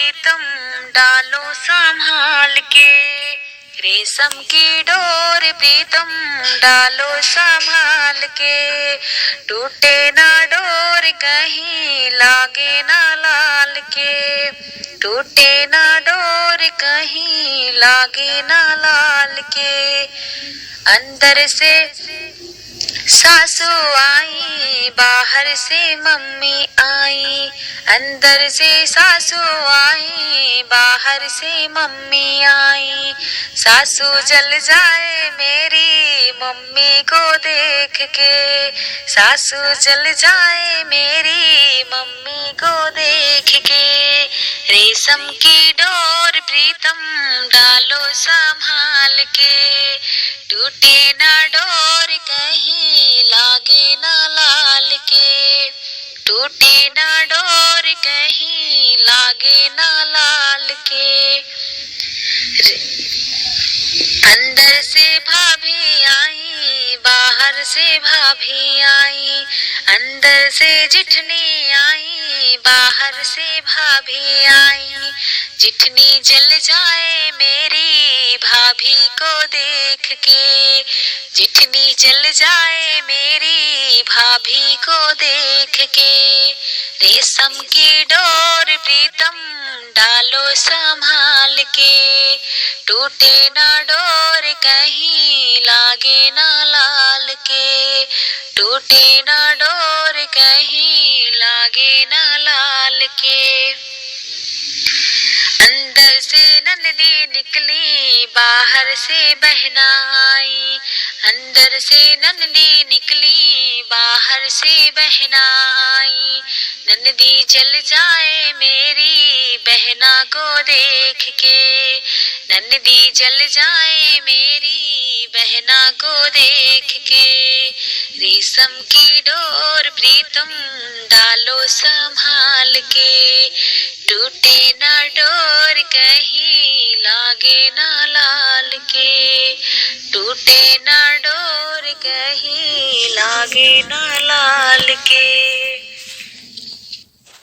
प्रीतम डालो संभाल के, रेशम की डोर प्रीतम डालो संभाल के, टूटे ना डोर कहीं लागे ना लाल के, टूटे ना डोर कहीं लागे ना लाल के। अंदर से सासू आई बाहर से मम्मी आई, अंदर से सासू आई बाहर से मम्मी आई, सासू जल जाए मेरी मम्मी को देख के, सासू जल जाए मेरी मम्मी को देख के, रेशम की डोर प्रीतम डालो संभाल के, टूटे ना डोर कहीं लागे ना लाल के, टूटे ना डोर कहीं लागे ना लाल के। अंदर से भाभी आई बाहर से भाभी आई, अंदर से जिठनी आई बाहर से भाभी आई, जिठनी जल जाए मेरी भाभी को देख के, जिठनी जल जाए मेरी भाभी को देख के, रेशम की डोर प्रीतम डालो संभाल के, टूटे ना डोर कहीं लागे ना लाल के, टूटे ना डोर कहीं लागे ना लाल के। अंदर से नंदी निकली बाहर से बहना आई, अंदर से नंदी निकली बाहर से बहना आई, नंदी जल जाए मेरी बहना को देख के, नंदी जल जाए मेरी बहना को देख के, रेशम की डोर प्रीतम डालो संभाल के, टूटे ना डोर कहीं लागे ना लाल के, टूटे ना डोर कहीं लागे ना लाल के।